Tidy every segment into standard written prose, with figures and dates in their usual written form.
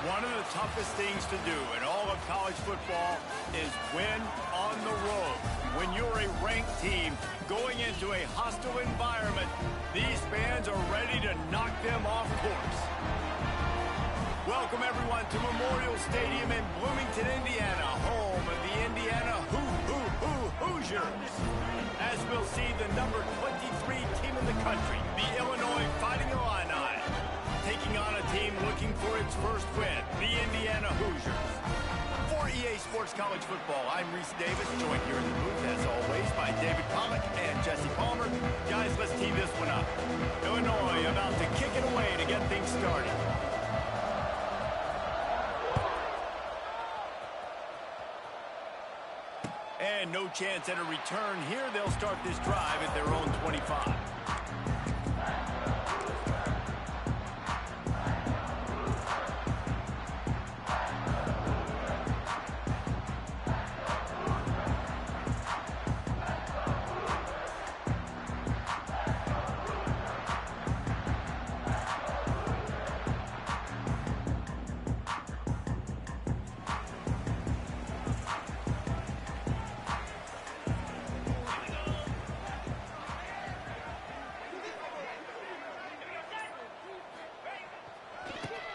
One of the toughest things to do in all of college football is win on the road. When you're a ranked team going into a hostile environment, these fans are ready to knock them off course. Welcome, everyone, to Memorial Stadium in Bloomington, Indiana, home of the Indiana Hoosiers. As we'll see, the number 23 team in the country, the Illinois Fighting Illini, taking on a team looking for its first win, the Indiana Hoosiers. For EA Sports College Football, I'm Reese Davis, joined here in the booth, as always, by David Pollack and Jesse Palmer. Guys, let's tee this one up. Illinois about to kick it away to get things started. And no chance at a return here. They'll start this drive at their own 25.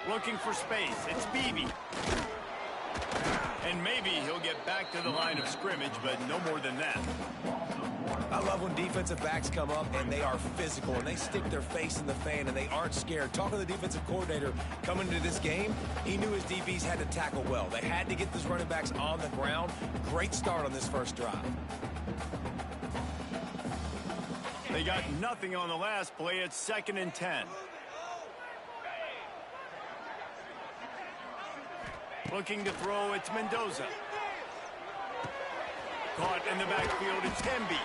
Looking for space. It's Beebe. And maybe he'll get back to the line of scrimmage, but no more than that. I love when defensive backs come up and they are physical and they stick their face in the fan and they aren't scared. Talking to the defensive coordinator coming into this game, he knew his DBs had to tackle well. They had to get those running backs on the ground. Great start on this first drive. They got nothing on the last play. It's 2nd and 10. Looking to throw, it's Mendoza. Caught in the backfield, it's Temby.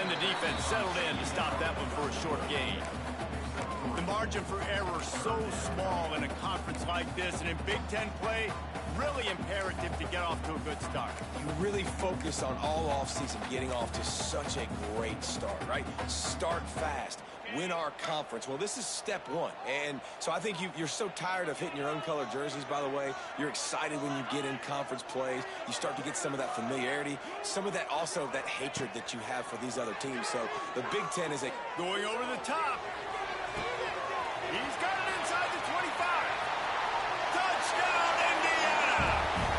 And the defense settled in to stop that one for a short gain. The margin for error so small in a conference like this, and in Big Ten play, really imperative to get off to a good start. You really focus on all offseason getting off to such a great start, right? Start fast. Win our conference. Well, this is step one. And so I think you're so tired of hitting your own colored jerseys, by the way. You're excited when you get in conference plays. You start to get some of that familiarity, some of that also that hatred that you have for these other teams. So the Big Ten is going over the top. He's got it inside the 25. Touchdown, Indiana!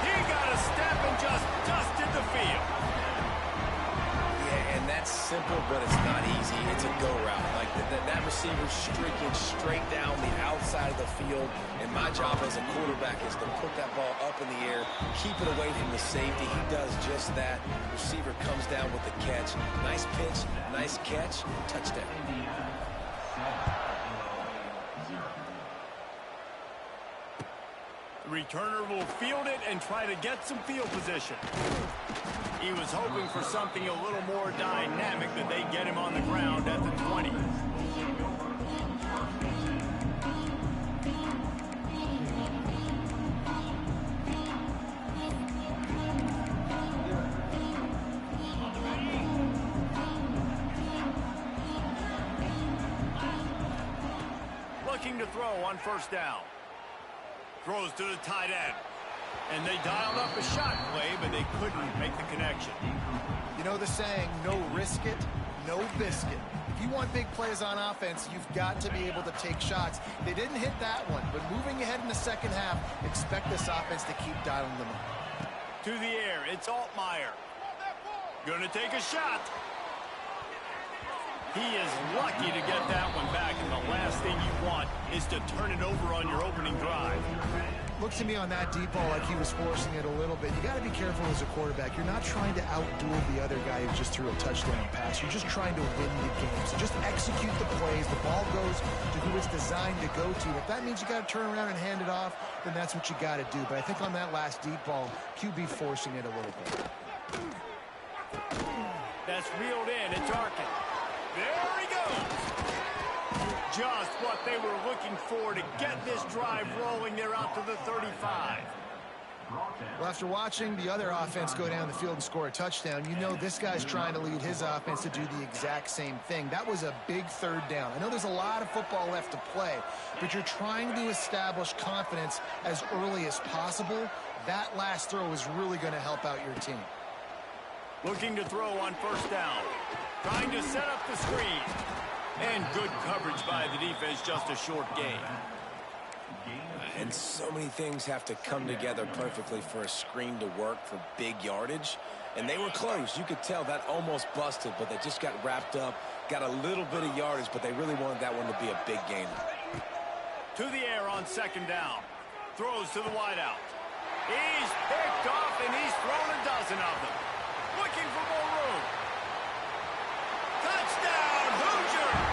He got a step and just dusted the field. Yeah, and that's simple, but it's not easy. It's a go route. Like that receiver's streaking straight down the outside of the field, and my job as a quarterback is to put that ball up in the air, keep it away from the safety. He does just that. Receiver comes down with the catch. Nice pitch, nice catch, touchdown. The returner will field it and try to get some field position. He was hoping for something a little more dynamic, that they get him on the ground at the 20. Looking to throw on first down. Throws to the tight end. And they dialed up a shot play, but they couldn't make the connection. You know the saying, no risk it, no biscuit. If you want big plays on offense, you've got to be able to take shots. They didn't hit that one, but moving ahead in the second half, expect this offense to keep dialing them up. To the air, it's Altmaier. Gonna take a shot. He is lucky to get that one back, and the last thing you want is to turn it over on your opening drive. Looks to me on that deep ball like he was forcing it a little bit. You got to be careful as a quarterback. You're not trying to outduel the other guy who just threw a touchdown pass. You're just trying to win the game. So just execute the plays. The ball goes to who it's designed to go to. If that means you got to turn around and hand it off, then that's what you got to do. But I think on that last deep ball, QB forcing it a little bit. That's reeled in. It's Arkin. There he goes. Just what they were looking for to get this drive rolling. They're out to the 35. Well, after watching the other offense go down the field and score a touchdown, you know this guy's trying to lead his offense to do the exact same thing. That was a big third down. I know there's a lot of football left to play, but you're trying to establish confidence as early as possible. That last throw is really going to help out your team. Looking to throw on first down. Trying to set up the screen. And good coverage by the defense, just a short gain. And so many things have to come together perfectly for a screen to work for big yardage. And they were close. You could tell that almost busted, but they just got wrapped up, got a little bit of yardage, but they really wanted that one to be a big gain. To the air on second down. Throws to the wideout. He's picked off, and he's thrown a dozen of them. Looking for more room. Touchdown, Hoosiers!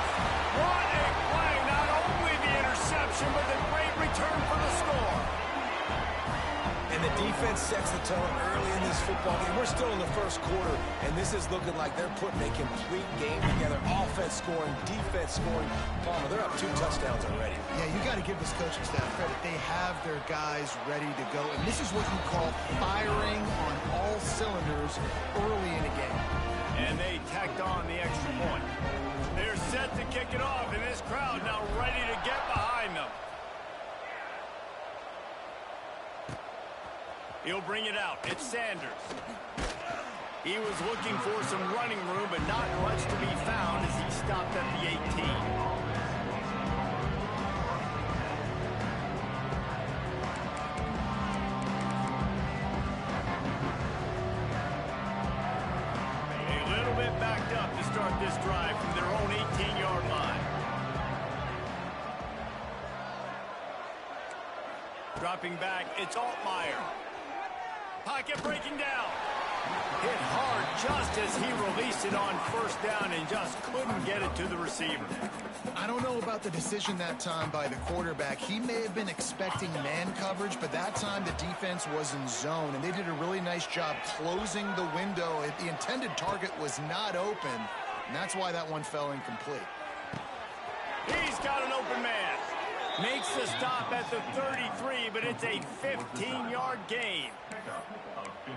What a play. Not only the interception, but the great return for the score. And the defense sets the tone early in this football game. We're still in the first quarter, and this is looking like they're putting a complete game together. Offense scoring, defense scoring. Palmer, they're up 2 touchdowns already. Yeah, you got to give this coaching staff credit. They have their guys ready to go, and this is what you call firing on all cylinders early in a game. And they tacked on the extra point. They're set to kick it off, and this crowd now ready to get behind them. He'll bring it out. It's Sanders. He was looking for some running room, but not much to be found as he stopped at the 18. A little bit backed up to start this drive from their own 18-yard line. Dropping back, it's Altmaier. Pocket breaking down. Hit hard just as he released it on first down and just couldn't get it to the receiver. I don't know about the decision that time by the quarterback. He may have been expecting man coverage, but that time the defense was in zone, and they did a really nice job closing the window. The intended target was not open, and that's why that one fell incomplete. He's got an open man. Makes the stop at the 33, but it's a 15-yard gain.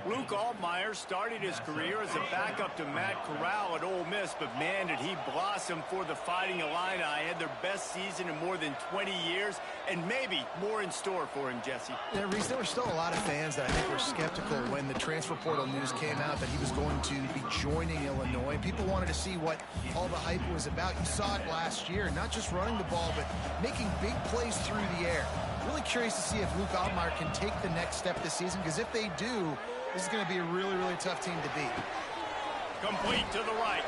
Luke Altmaier started his career as a backup to Matt Corral at Ole Miss, but man, did he blossom for the Fighting Illini. Had their best season in more than 20 years, and maybe more in store for him, Jesse. Yeah, Reese, there were still a lot of fans that I think were skeptical when the transfer portal news came out that he was going to be joining Illinois. People wanted to see what all the hype was about. You saw it last year, not just running the ball, but making big plays through the air. Really curious to see if Luke Altmaier can take the next step this season, because if they do, this is going to be a really, really tough team to beat. Complete to the right.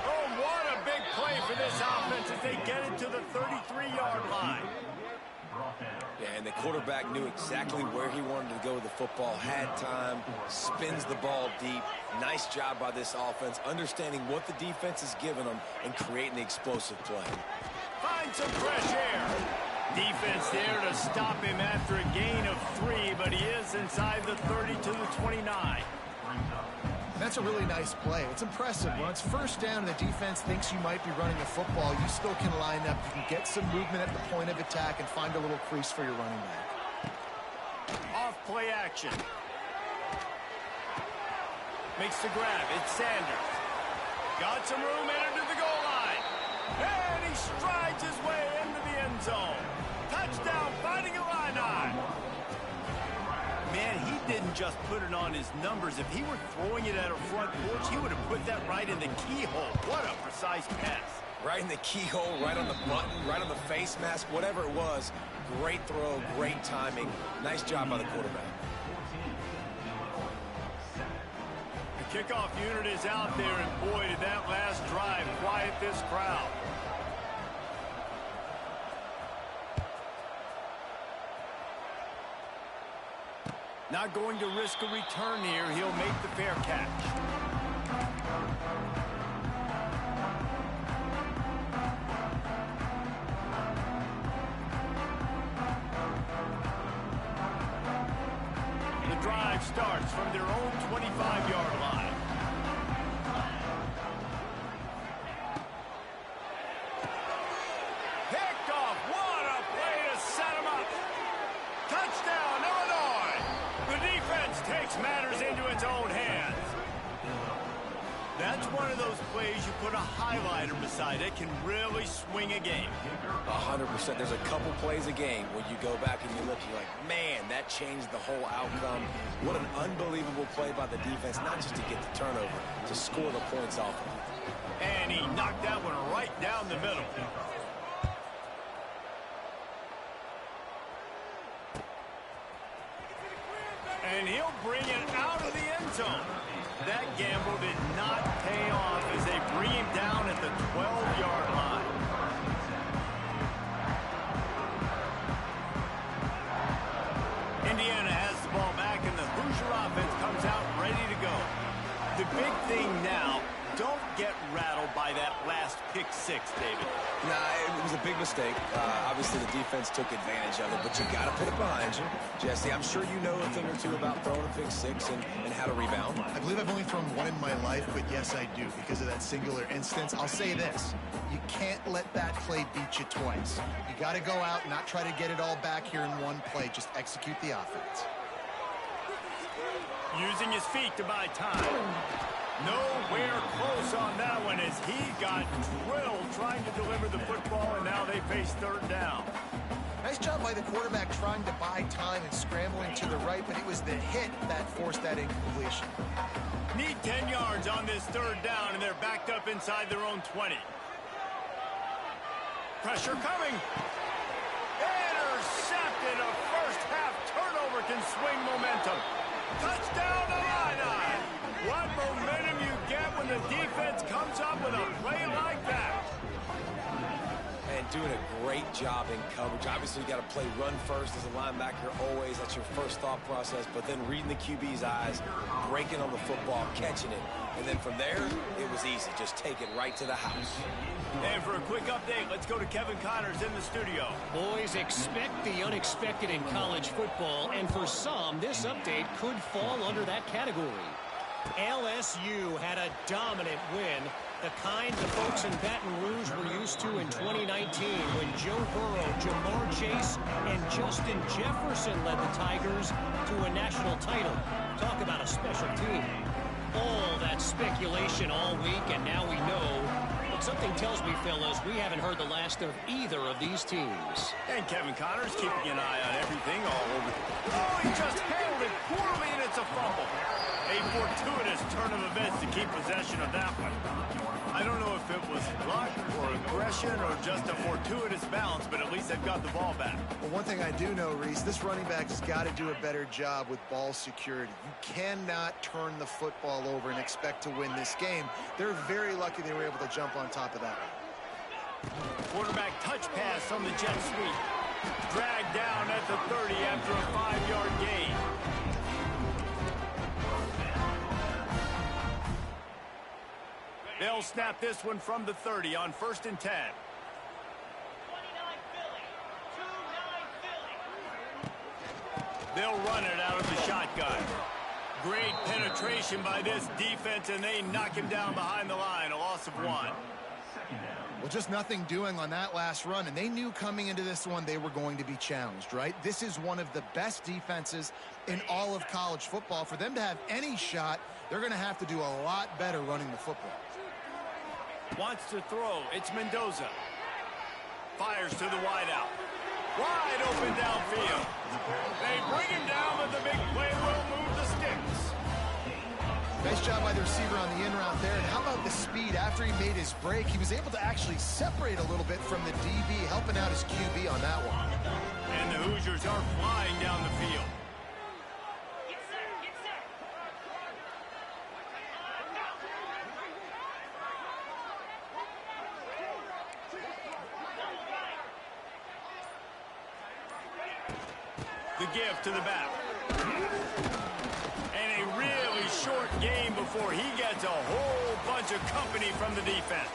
Oh, what a big play for this offense as they get it to the 33-yard line. Yeah, and the quarterback knew exactly where he wanted to go with the football, had time, spins the ball deep. Nice job by this offense, understanding what the defense is giving them and creating the explosive play. Find some fresh air. Defense there to stop him after a gain of 3, but he is inside the 30 to the 29. That's a really nice play. It's impressive. When it's first down and the defense thinks you might be running a football, you still can line up. You can get some movement at the point of attack and find a little crease for your running back. Off play action. Makes the grab. It's Sanders. Got some room, entered to the goal line. And he strides his way into the end zone. Touchdown, Fighting Illini. Man, he didn't just put it on his numbers. If he were throwing it at a front porch, he would have put that right in the keyhole. What a precise pass. Right in the keyhole, right on the button, right on the face mask, whatever it was. Great throw, great timing. Nice job by the quarterback. The kickoff unit is out there, and boy, did that last drive quiet this crowd. Not going to risk a return here. He'll make the fair catch. The drive starts from their own 25-yard line. Picked off. What a play to set him up. Touchdown, Illinois. takes matters into its own hands. That's one of those plays you put a highlighter beside it, can really swing a game. 100%. There's a couple plays a game where you go back and you look and you're like, man, that changed the whole outcome. What an unbelievable play by the defense, not just to get the turnover, to score the points off of it. And he knocked that one right down the middle. And he'll bring it out of the end zone. That gamble did not pay off as they bring him down at the 12-yard line. Indiana has the ball back, and the Hoosier offense comes out ready to go. The big thing now, don't get rattled by that last pick six, David. Nah, it was a big mistake. Obviously, the defense took advantage of it, but you got to put it behind you. Jesse, I'm sure you know a thing or two about throwing a pick six and how to rebound. I believe I've only thrown one in my life, but yes, I do, because of that singular instance. I'll say this. You can't let that play beat you twice. You got to go out and not try to get it all back here in one play. Just execute the offense. Using his feet to buy time. Nowhere close on that one as he got drilled trying to deliver the football, and now they face third down. Nice job by the quarterback trying to buy time and scrambling to the right, but it was the hit that forced that incompletion. Need 10 yards on this third down, and they're backed up inside their own 20. Pressure coming. Intercepted. A first-half turnover can swing momentum. Touchdown Illini. What momentum you get when the defense comes up with a play like that. And doing a great job in coverage. Obviously, you got to play run first as a linebacker always. That's your first thought process. But then reading the QB's eyes, breaking on the football, catching it. And then from there, it was easy. Just take it right to the house. And for a quick update, let's go to Kevin Connors in the studio. Boys, expect the unexpected in college football. And for some, this update could fall under that category. LSU had a dominant win, the kind the folks in Baton Rouge were used to in 2019 when Joe Burrow, Jamar Chase, and Justin Jefferson led the Tigers to a national title. Talk about a special team. All that speculation all week, and now we know. But something tells me, fellas, we haven't heard the last of either of these teams. And Kevin Connors keeping an eye on everything all over. Oh, he just handled it poorly, and it's a fumble. A fortuitous turn of events to keep possession of that one. I don't know if it was luck or aggression or just a fortuitous bounce, but at least they've got the ball back. Well, one thing I do know, Reese, this running back has got to do a better job with ball security. You cannot turn the football over and expect to win this game. They're very lucky they were able to jump on top of that one. Quarterback touch pass on the jet sweep. Dragged down at the 30 after a 5-yard gain. They'll snap this one from the 30 on 1st and 10. They'll run it out of the shotgun. Great penetration by this defense, and they knock him down behind the line. A loss of 1. Well, just nothing doing on that last run, and they knew coming into this one they were going to be challenged, right? This is one of the best defenses in all of college football. For them to have any shot, they're going to have to do a lot better running the football. Wants to throw. It's Mendoza. Fires to the wideout. Wide open downfield. They bring him down, but the big play will move the sticks. Nice job by the receiver on the in route there. And how about the speed? After he made his break, he was able to actually separate a little bit from the DB, helping out his QB on that one. And the Hoosiers are flying down the field. The give to the back. And a really short game before he gets a whole bunch of company from the defense.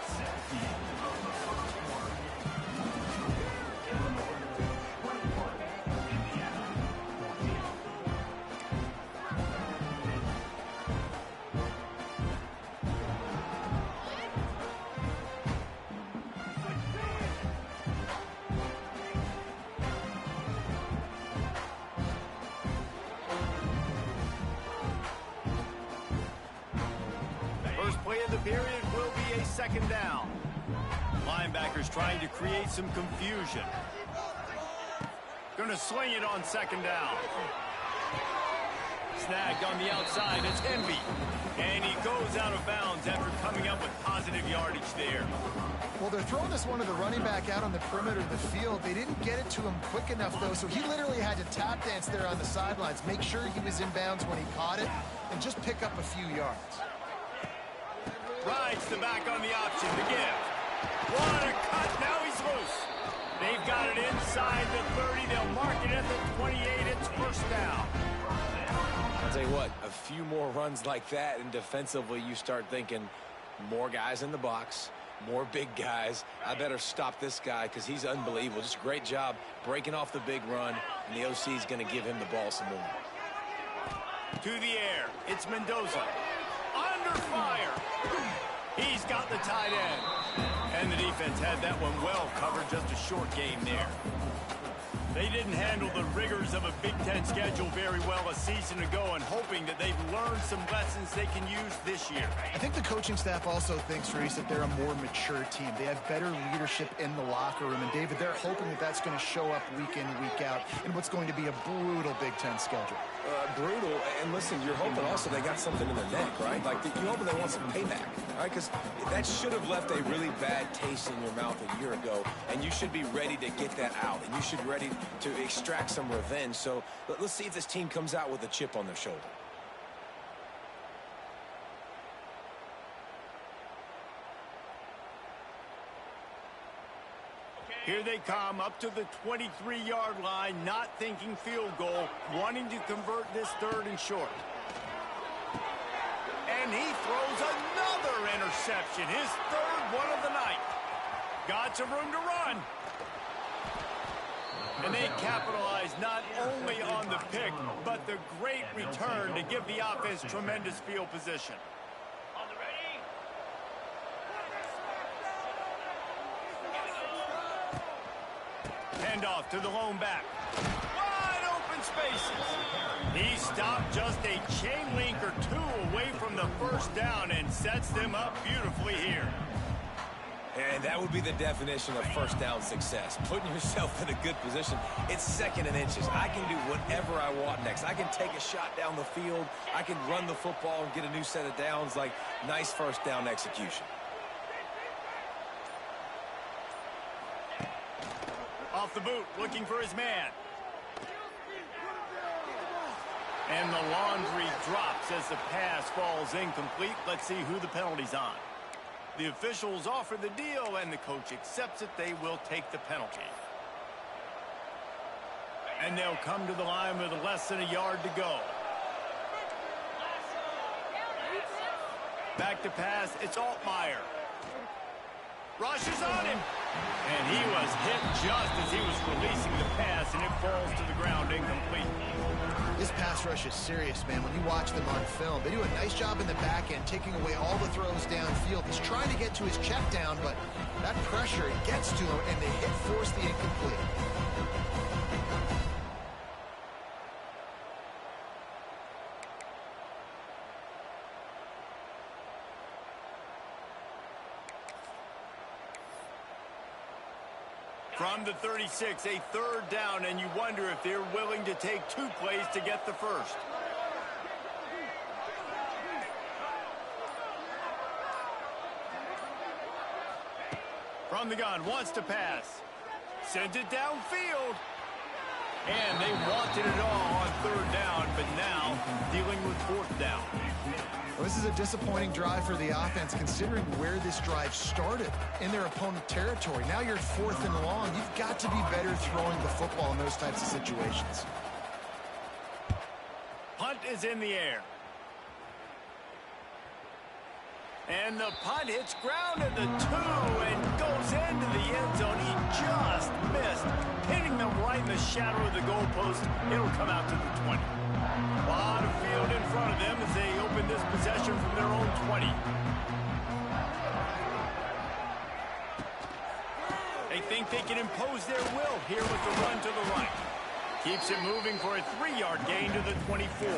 of the period will be a second down. Linebackers trying to create some confusion. Going to sling it on second down. Snagged on the outside. It's Envy. And he goes out of bounds after coming up with positive yardage there. Well, they're throwing this one to the running back out on the perimeter of the field. They didn't get it to him quick enough, though, so he literally had to tap dance there on the sidelines, make sure he was in bounds when he caught it, and just pick up a few yards. Rides the back on the option to give. What a cut. Now he's loose. They've got it inside the 30. They'll mark it at the 28. It's first down. I'll tell you what, a few more runs like that, and defensively you start thinking more guys in the box, more big guys. I better stop this guy because he's unbelievable. Just a great job breaking off the big run, and the OC is going to give him the ball some more. To the air. It's Mendoza. Under fire. He's got the tight end. And the defense had that one well covered. Just a short game there. They didn't handle the rigors of a Big Ten schedule very well a season ago, and hoping that they've learned some lessons they can use this year. I think the coaching staff also thinks, Reese, that they're a more mature team. They have better leadership in the locker room. And, David, they're hoping that that's going to show up week in, week out in what's going to be a brutal Big Ten schedule. Brutal, and listen, you're hoping also they got something in their neck, right? Like, you're hoping they want some payback, right? Because that should have left a really bad taste in your mouth a year ago, and you should be ready to get that out, and you should be ready to extract some revenge. So let's see if this team comes out with a chip on their shoulder. Here they come up to the 23-yard line, not thinking field goal, wanting to convert this third and short. And he throws another interception, his third one of the night. Got some room to run. And they capitalize not only on the pick, but the great return to give the offense tremendous field position. Handoff to the lone back. Wide open spaces. He stopped just a chain link or two away from the first down and sets them up beautifully here. And that would be the definition of first down success. Putting yourself in a good position. It's second and inches. I can do whatever I want next. I can take a shot down the field. I can run the football and get a new set of downs. Like, nice first down execution. Off the boot, looking for his man. And the laundry drops as the pass falls incomplete. Let's see who the penalty's on. The officials offer the deal, and the coach accepts it. They will take the penalty. And they'll come to the line with less than a yard to go. Back to pass, it's Altmaier. Rushes on him. And he was hit just as he was releasing the pass, and it falls to the ground incomplete. This pass rush is serious, man. When you watch them on film, they do a nice job in the back end, taking away all the throws downfield. He's trying to get to his check down, but that pressure gets to him, and they hit force the incomplete. From the 36, a third down, and you wonder if they're willing to take two plays to get the first. From the gun, wants to pass. Sends it downfield. And they wanted it all on third down, but now dealing with fourth down. Well, this is a disappointing drive for the offense, considering where this drive started, in their opponent territory. Now you're fourth and long. You've got to be better throwing the football in those types of situations. Punt is in the air. And the punt hits ground at the 2 and goes into the end zone. He just missed, hitting them right in the shadow of the goalpost. It'll come out to the 20. A lot of field in front of them as they open this possession from their own 20. They think they can impose their will here with the run to the right. Keeps it moving for a 3-yard gain to the 24.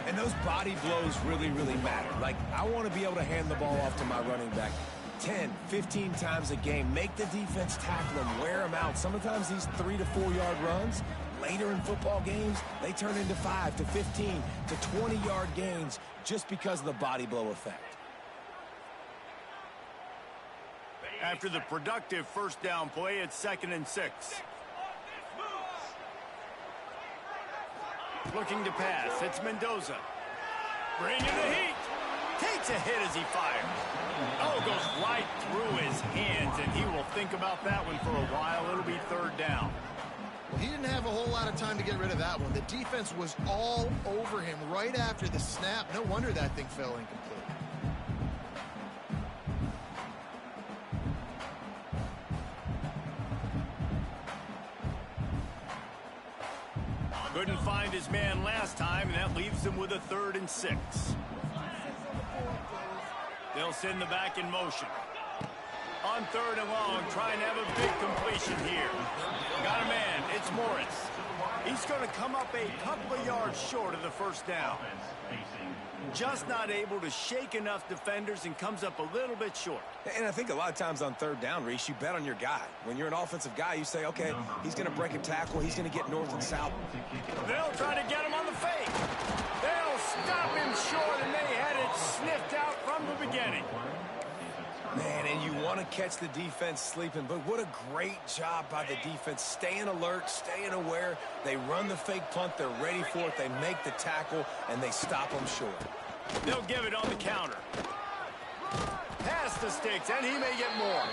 And those body blows really, really matter. Like, I want to be able to hand the ball off to my running back 10, 15 times a game. Make the defense tackle them, wear them out. Sometimes these 3 to 4 yard runs, later in football games, they turn into 5 to 15 to 20 yard gains just because of the body blow effect. After the productive first down play, it's 2nd and 6. Looking to pass, it's Mendoza. Bringing the heat. Takes a hit as he fires. Oh, goes right through his hands, and he will think about that one for a while. It'll be 3rd down. Well, he didn't have a whole lot of time to get rid of that one. The defense was all over him right after the snap. No wonder that thing fell incomplete. Couldn't find his man last time, and that leaves him with a 3rd and 6. They'll send the back in motion. On 3rd and long, trying to have a big completion here. Got a man, it's Morris. He's going to come up a couple of yards short of the first down. Just not able to shake enough defenders and comes up a little bit short. And I think a lot of times on 3rd down, Reese, you bet on your guy. When you're an offensive guy, you say, okay, he's going to break a tackle. He's going to get north and south. They'll try to get him on the fake. They'll stop him short, and they had it sniffed out from the beginning. Man, and you want to catch the defense sleeping, but what a great job by the defense. Staying alert, staying aware. They run the fake punt. They're ready for it. They make the tackle, and they stop them short. They'll give it on the counter. Pass the sticks, and he may get more.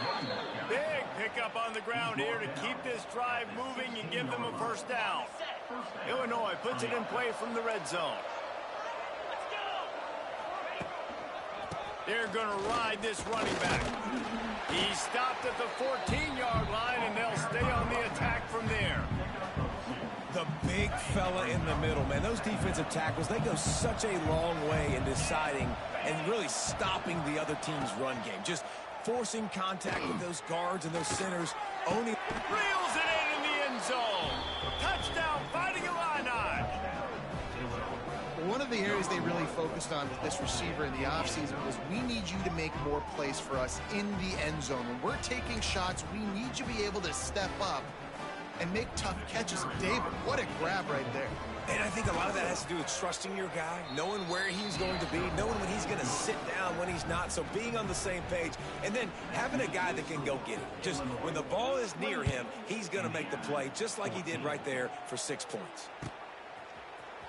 Big pickup on the ground here to keep this drive moving and give them a first down. Illinois puts it in play from the red zone. They're going to ride this running back. He stopped at the 14-yard line, and they'll stay on the attack from there. The big fella in the middle, man. Those defensive tackles, they go such a long way in deciding and really stopping the other team's run game. Just forcing contact with those guards and those centers. Owning. Reels it in the end zone. Touchdown, Fighting Illini. One of the areas they really focused on with this receiver in the offseason was we need you to make more plays for us in the end zone. When we're taking shots, we need you to be able to step up and make tough catches. David, what a grab right there. And I think a lot of that has to do with trusting your guy, knowing where he's going to be, knowing when he's going to sit down, when he's not. So being on the same page, and then having a guy that can go get it. Just when the ball is near him, he's going to make the play, just like he did right there for 6 points.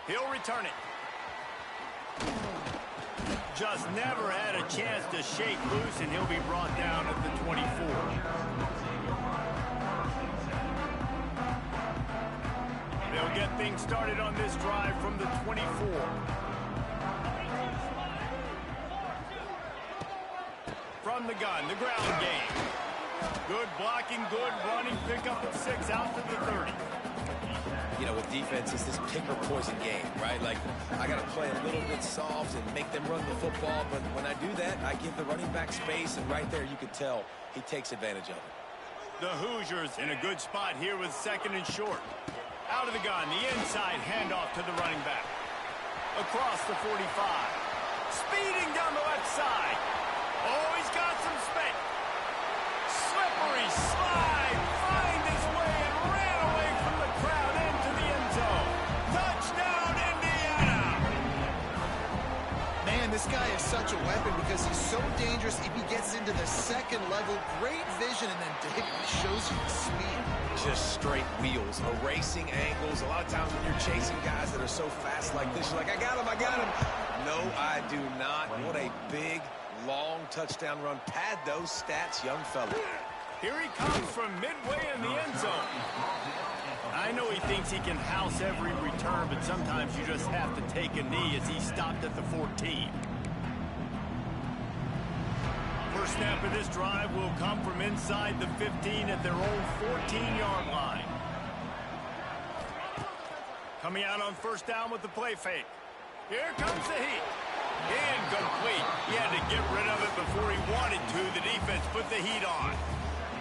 He'll return it. Just never had a chance to shake loose, and he'll be brought down at the 24. They'll get things started on this drive from the 24. From the gun, the ground game. Good blocking, good running, pick up at 6 out to the 30. You know, with defense, it's this pick or poison game, right? Like, I got to play a little bit soft and make them run the football, but when I do that, I give the running back space, and right there you can tell he takes advantage of it. The Hoosiers in a good spot here with 2nd and short. Out of the gun, the inside handoff to the running back. Across the 45. Speeding down the left side. Oh, he's got some space. Slippery slide. Find his way and ran away from the crowd into the end zone. Touchdown, Indiana. Man, this guy is such a weapon because he's so dangerous if he gets into the second level. Great vision, and then Dick shows you the speed. Just straight wheels, erasing angles. A lot of times when you're chasing guys that are so fast like this, you're like, I got him, I got him. No, I do not. What a big, long touchdown run. Pad those stats, young fella. Here he comes from midway in the end zone. I know he thinks he can house every return, but sometimes you just have to take a knee as he stopped at the 14. First snap of this drive will come from inside the 15 at their own 14-yard line. Coming out on first down with the play fake. Here comes the heat. Incomplete. He had to get rid of it before he wanted to. The defense put the heat on.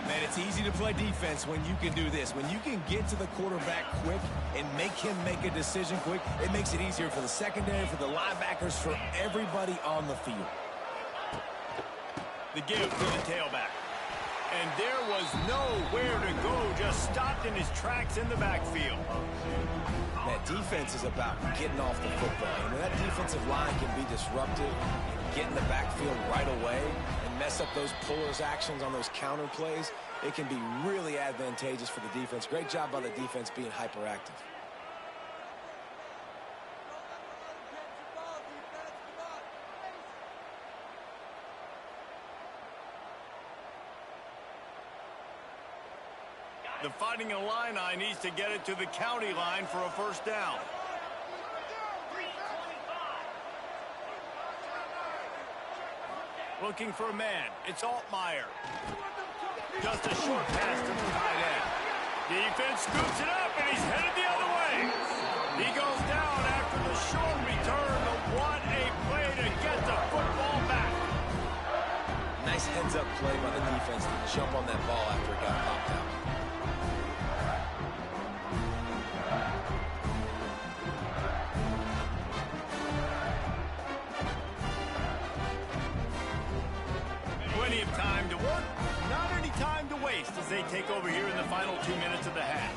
Man, it's easy to play defense when you can do this. When you can get to the quarterback quick and make him make a decision quick, it makes it easier for the secondary, for the linebackers, for everybody on the field. The give to the tailback. And there was nowhere to go, just stopped in his tracks in the backfield. That defense is about getting off the football. You know, that defensive line can be disruptive, get in the backfield right away, and mess up those pullers' actions on those counter plays. It can be really advantageous for the defense. Great job by the defense being hyperactive. The Fighting Illini needs to get it to the county line for a first down. Looking for a man. It's Altmaier. Just a short pass to the tight end. Defense scoops it up, and he's headed the other way. He goes down after the short return. What a play to get the football back. Nice heads-up play by the defense to jump on that ball after it got popped out. Plenty of time to work, not any time to waste as they take over here in the final 2 minutes of the half.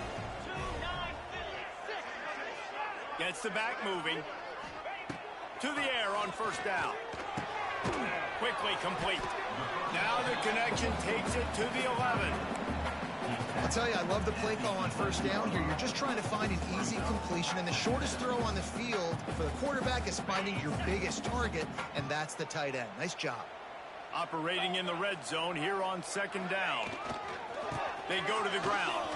Gets the back moving. To the air on first down. Quickly complete. Now the connection takes it to the 11. I'll tell you, I love the play call on first down here. You're just trying to find an easy completion, and the shortest throw on the field for the quarterback is finding your biggest target, and that's the tight end. Nice job. Operating in the red zone here on second down. They go to the ground.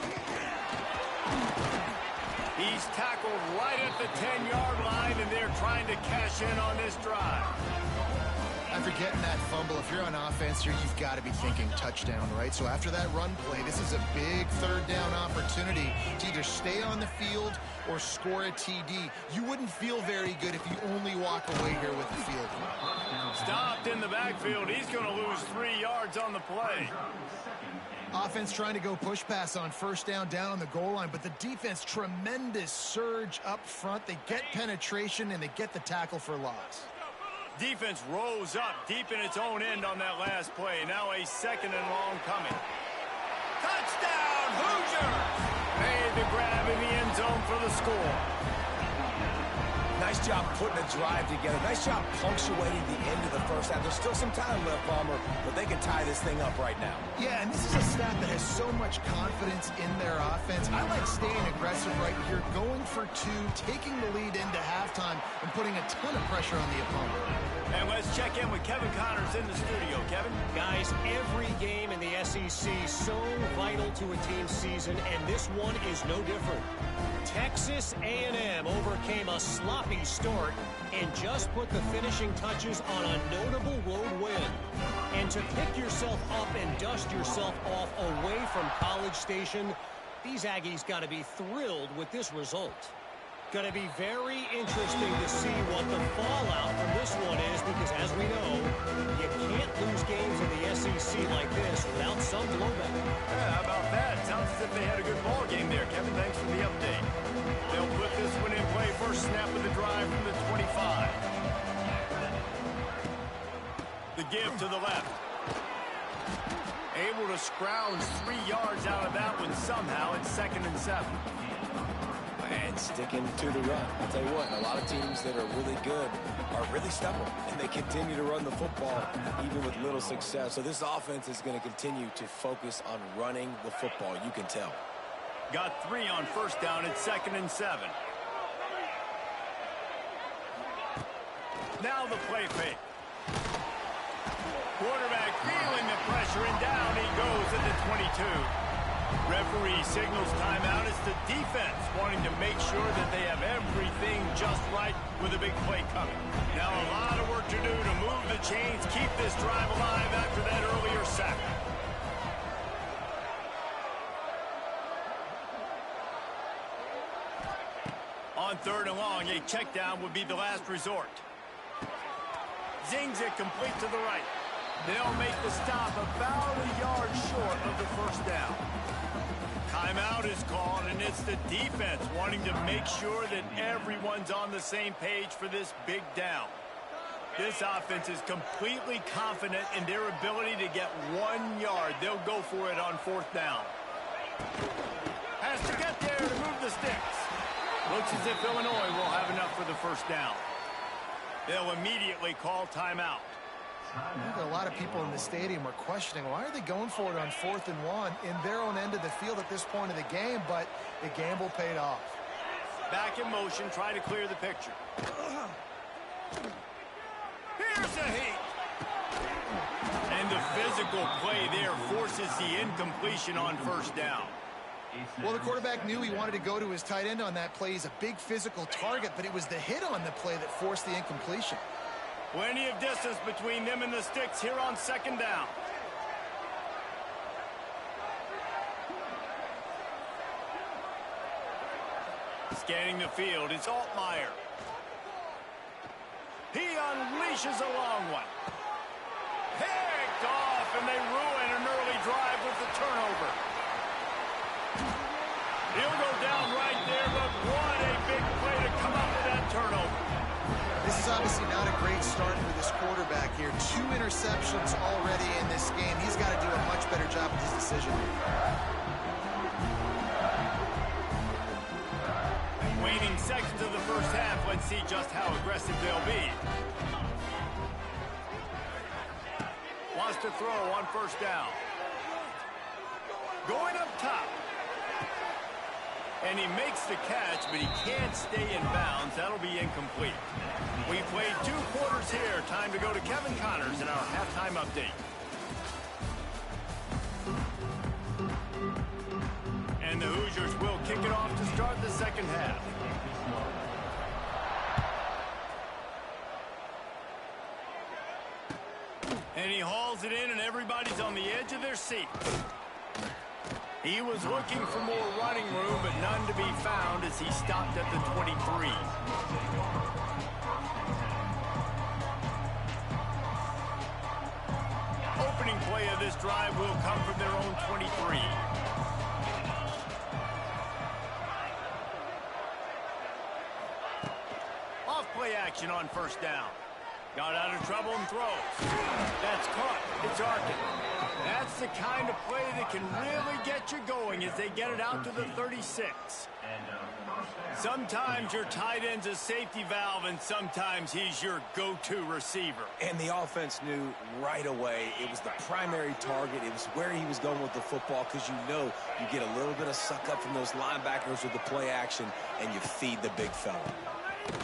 He's tackled right at the 10-yard line, and they're trying to cash in on this drive. After getting that fumble, if you're on offense here, you've got to be thinking touchdown, right? So after that run play, this is a big third down opportunity to either stay on the field or score a TD. You wouldn't feel very good if you only walk away here with the field. Stopped in the backfield. He's going to lose 3 yards on the play. Offense trying to go push pass on first down on the goal line, but the defense, tremendous surge up front. They get penetration, and they get the tackle for loss. Defense rose up deep in its own end on that last play. Now a second and long coming. Touchdown, Hoosiers! Made the grab in the end zone for the score. Nice job putting a drive together. Nice job punctuating the end of the first half. There's still some time left, Palmer, but they can tie this thing up right now. Yeah, and this is a staff that has so much confidence in their offense. I like staying aggressive right here, going for two, taking the lead into halftime, and putting a ton of pressure on the opponent. And let's check in with Kevin Connors in the studio. Kevin? Guys, every game in the SEC so vital to a team's season, and this one is no different. Texas A&M overcame a sloppy start and just put the finishing touches on a notable road win. And to pick yourself up and dust yourself off away from College Station, these Aggies got to be thrilled with this result. Going to be very interesting to see what the fallout from this one is, because as we know, you can't lose games in the SEC like this without some blowback. Yeah, how about that? Sounds as if they had a good ball game there, Kevin. Thanks for the update. They'll put this one in play. First snap of the drive from the 25. The give to the left. Able to scrounge 3 yards out of that one somehow. It's 2nd and 7. And sticking to the run. I'll tell you what, a lot of teams that are really good are really stubborn, and they continue to run the football even with little success. So this offense is going to continue to focus on running the football. You can tell. Got 3 on first down. It's 2nd and 7. Now the play fake. Quarterback feeling the pressure, and down he goes at the 22. Referee signals timeout. It's the defense wanting to make sure that they have everything just right with a big play coming. Now a lot of work to do to move the chains, keep this drive alive after that earlier sack. On 3rd and long, a check down would be the last resort. Zings it complete to the right. They'll make the stop about a yard short of the first down. Timeout is called, and it's the defense wanting to make sure that everyone's on the same page for this big down. This offense is completely confident in their ability to get 1 yard. They'll go for it on fourth down. Has to get there to move the sticks. Looks as if Illinois will have enough for the first down. They'll immediately call timeout. I think a lot of people in the stadium are questioning, why are they going for it on 4th and 1 in their own end of the field at this point of the game, but the gamble paid off. Back in motion, try to clear the picture. Here's a heat. And the physical play there forces the incompletion on first down. Well, the quarterback knew he wanted to go to his tight end on that play. He's a big physical target, but it was the hit on the play that forced the incompletion. Plenty of distance between them and the sticks here on second down. Scanning the field, it's Altmaier. He unleashes a long one. Picked off, and they ruin an early drive with the turnover. He'll go down right there, but what a big play to come up with that turnover. This is obviously not a great start for this quarterback here. 2 interceptions already in this game. He's got to do a much better job with his decision. Waning seconds of the first half. Let's see just how aggressive they'll be. Wants to throw on first down. Going up top. And he makes the catch, but he can't stay in bounds. That'll be incomplete. We played 2 quarters here. Time to go to Kevin Connors in our halftime update. And the Hoosiers will kick it off to start the second half. And he hauls it in, and everybody's on the edge of their seat. He was looking for more running room, but none to be found as he stopped at the 23. Opening play of this drive will come from their own 23. Off play action on first down. Got out of trouble and throws. That's caught. It's Arkin. That's the kind of play that can really get you going as they get it out to the 36. Sometimes your tight end's a safety valve, and sometimes he's your go-to receiver. And the offense knew right away it was the primary target. It was where he was going with the football, because you know you get a little bit of suck up from those linebackers with the play action, and you feed the big fella.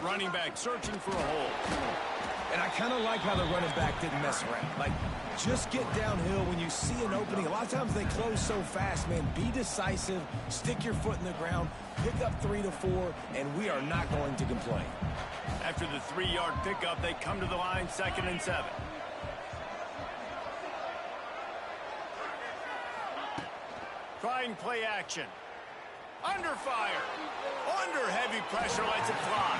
Running back searching for a hole. And I kind of like how the running back didn't mess around. Like, just get downhill when you see an opening. A lot of times they close so fast, man. Be decisive, stick your foot in the ground, pick up 3 to 4, and we are not going to complain. After the 3-yard pickup, they come to the line, 2nd and 7. Trying play action. Under fire. Under heavy pressure, lets it fly.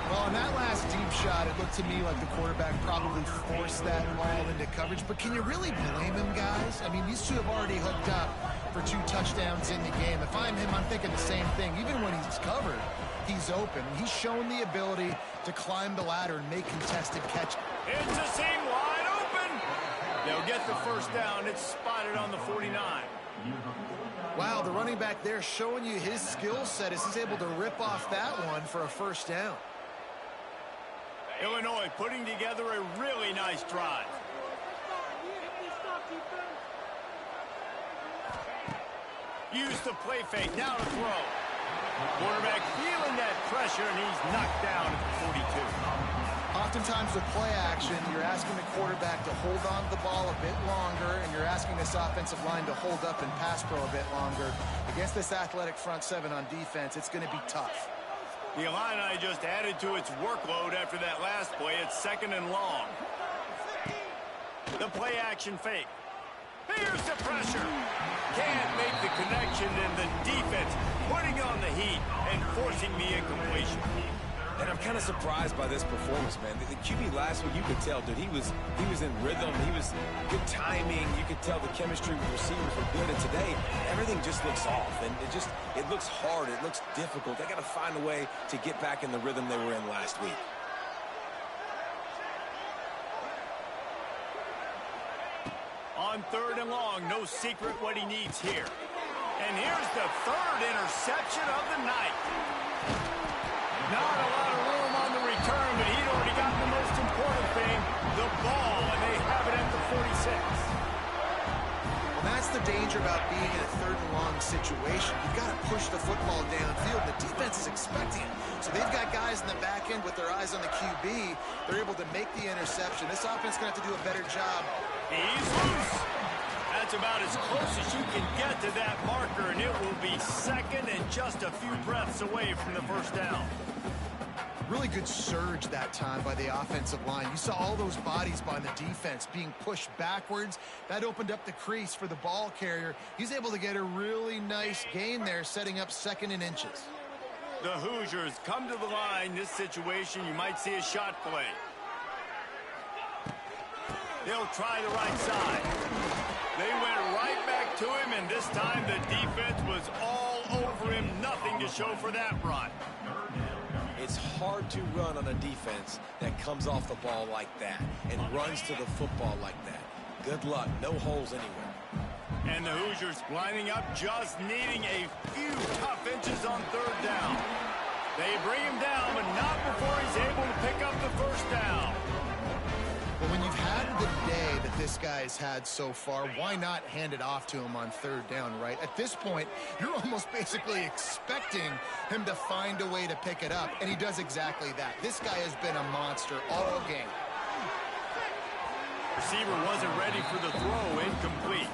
Well, on that last deep shot, it looked to me like the quarterback probably forced that ball into coverage. But can you really blame him, guys? I mean, these two have already hooked up for 2 touchdowns in the game. If I'm him, I'm thinking the same thing. Even when he's covered, he's open. He's shown the ability to climb the ladder and make contested catches. It's a seam wide open. They'll get the first down. It's spotted on the 49. Wow, the running back there showing you his skill set as he's able to rip off that one for a first down. Illinois putting together a really nice drive. Use the play fake, now to throw. Quarterback feeling that pressure, and he's knocked down at the 42. Oftentimes with play action, you're asking the quarterback to hold on to the ball a bit longer, and you're asking this offensive line to hold up and pass pro a bit longer. Against this athletic front 7 on defense, it's going to be tough. The Illini just added to its workload after that last play. It's 2nd and long. The play action fake. Here's the pressure. Can't make the connection, and the defense putting on the heat and forcing the incompletion. And I'm kind of surprised by this performance, man. The QB last week, you could tell, dude, he was in rhythm. He was good timing. You could tell the chemistry with receivers were good. And today, everything just looks off. And it looks hard. It looks difficult. They got to find a way to get back in the rhythm they were in last week. On 3rd and long, no secret what he needs here. And here's the 3rd interception of the night. Not a lot of room on the return, but he'd already gotten the most important thing, the ball, and they have it at the 46. Well, that's the danger about being in a 3rd and long situation. You've got to push the football downfield. The defense is expecting it. So they've got guys in the back end with their eyes on the QB. They're able to make the interception. This offense is going to have to do a better job. He's loose. That's about as close as you can get to that marker, and it will be 2nd and just a few breaths away from the 1st down. Really good surge that time by the offensive line. You saw all those bodies by the defense being pushed backwards. That opened up the crease for the ball carrier. He's able to get a really nice gain there, setting up 2nd and inches. The Hoosiers come to the line. This situation, you might see a shot play. They'll try the right side. They went right back to him, and this time the defense was all over him. Nothing to show for that run. It's hard to run on a defense that comes off the ball like that and runs to the football like that. Good luck. No holes anywhere. And the Hoosiers lining up, just needing a few tough inches on 3rd down. They bring him down, but not before he's able to pick up the 1st down. Well, when you've had the day that this guy's had so far, why not hand it off to him on 3rd down, right? At this point, you're almost basically expecting him to find a way to pick it up, and he does exactly that. This guy has been a monster all game. Receiver wasn't ready for the throw, incomplete.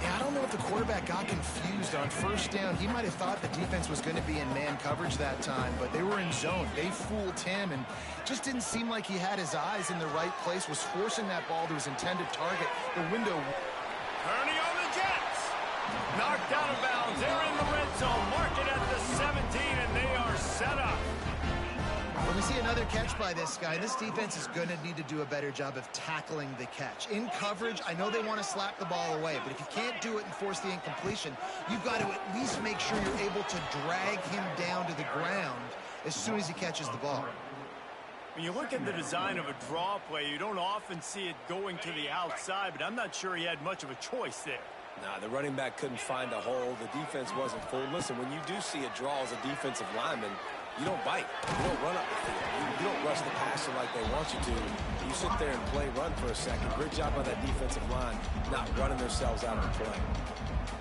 Yeah, I don't know if the quarterback got confused on 1st down. He might have thought the defense was going to be in man coverage that time, but they were in zone. They fooled him and just didn't seem like he had his eyes in the right place, was forcing that ball to his intended target. The window. Turning on the Jets. Knocked out of bounds. They're in the red zone. Mark it at the 17, and they are set up. When we see another catch by this guy, this defense is going to need to do a better job of tackling the catch. In coverage, I know they want to slap the ball away, but if you can't do it and force the incompletion, you've got to at least make sure you're able to drag him down to the ground as soon as he catches the ball. When you look at the design of a draw play, you don't often see it going to the outside, but I'm not sure he had much of a choice there. Nah, the running back couldn't find a hole. The defense wasn't full. Listen, when you do see a draw as a defensive lineman, you don't bite. You don't run up the field. You don't rush the passer like they want you to. You sit there and play run for a second. Great job by that defensive line not running themselves out of the play.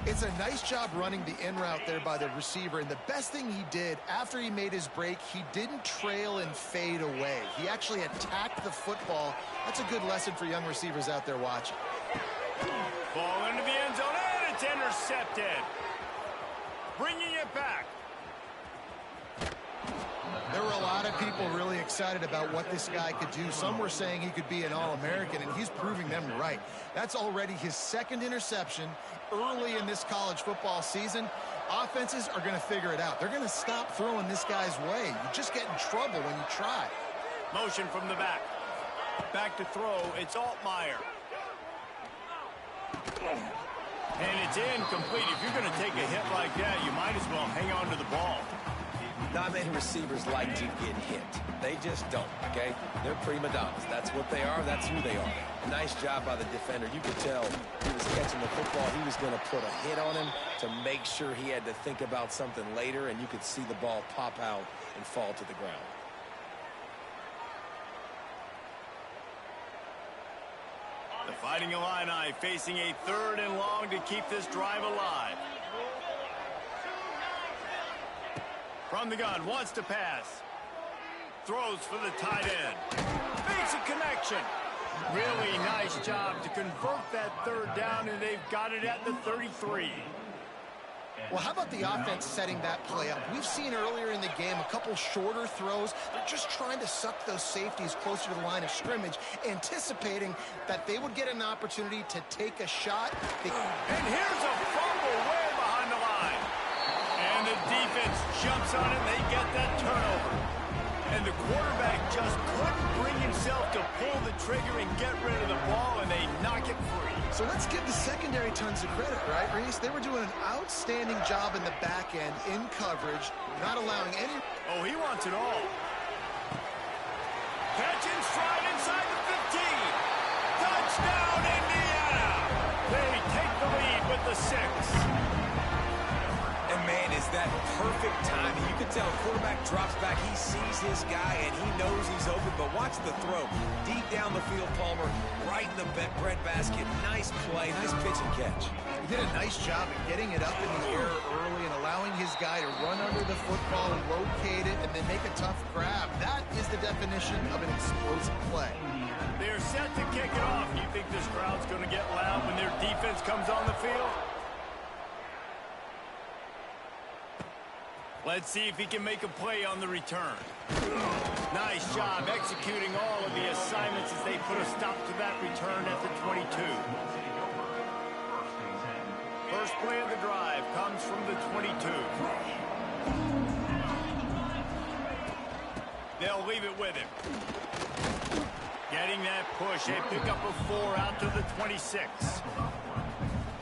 It's a nice job running the in route there by the receiver, and the best thing he did after he made his break, he didn't trail and fade away. He actually attacked the football. That's a good lesson for young receivers out there watching. Ball into the end zone, and it's intercepted. Bringing it back. There were a lot of people really excited about what this guy could do. Some were saying he could be an All-American, and he's proving them right. That's already his 2nd interception early in this college football season. Offenses are going to figure it out. They're going to stop throwing this guy's way. You just get in trouble when you try. Motion from the back. Back to throw. It's Altmaier. And it's incomplete. If you're going to take a hit like that, you might as well hang on to the ball. Not many receivers like to get hit. They just don't, okay? They're prima donnas. That's what they are. That's who they are. A nice job by the defender. You could tell he was catching the football. He was going to put a hit on him to make sure he had to think about something later, and you could see the ball pop out and fall to the ground. The Fighting Illini facing a 3rd and long to keep this drive alive. From the gun, wants to pass. Throws for the tight end. Makes a connection. Really nice job to convert that 3rd down, and they've got it at the 33. Well, how about the offense setting that play up? We've seen earlier in the game a couple shorter throws. They're just trying to suck those safeties closer to the line of scrimmage, anticipating that they would get an opportunity to take a shot. And here's a fumble way behind the line. And the defense jumps on it, and they get that turnover. And the quarterback just couldn't bring himself to pull the trigger and get rid of the ball, and they knock it free. So let's give the secondary tons of credit, right, Reese? They were doing an outstanding job in the back end, in coverage, not allowing any... Oh, he wants it all. Catch and stride inside the 15. Touchdown, Indiana! They take the lead with the 6. And, man, is that perfect timing. You can tell quarterback drops back. He sees his guy, and he knows he's open. But watch the throw. Deep down the field, Palmer, right in the bread basket. Nice play, nice pitch and catch. He did a nice job at getting it up in the air early and allowing his guy to run under the football, locate it, and then make a tough grab. That is the definition of an explosive play. They're set to kick it off. You think this crowd's going to get loud when their defense comes on the field? Let's see if he can make a play on the return. Nice job executing all of the assignments as they put a stop to that return at the 22. First play of the drive comes from the 22. They'll leave it with him. Getting that push, they pick up a 4 out to the 26.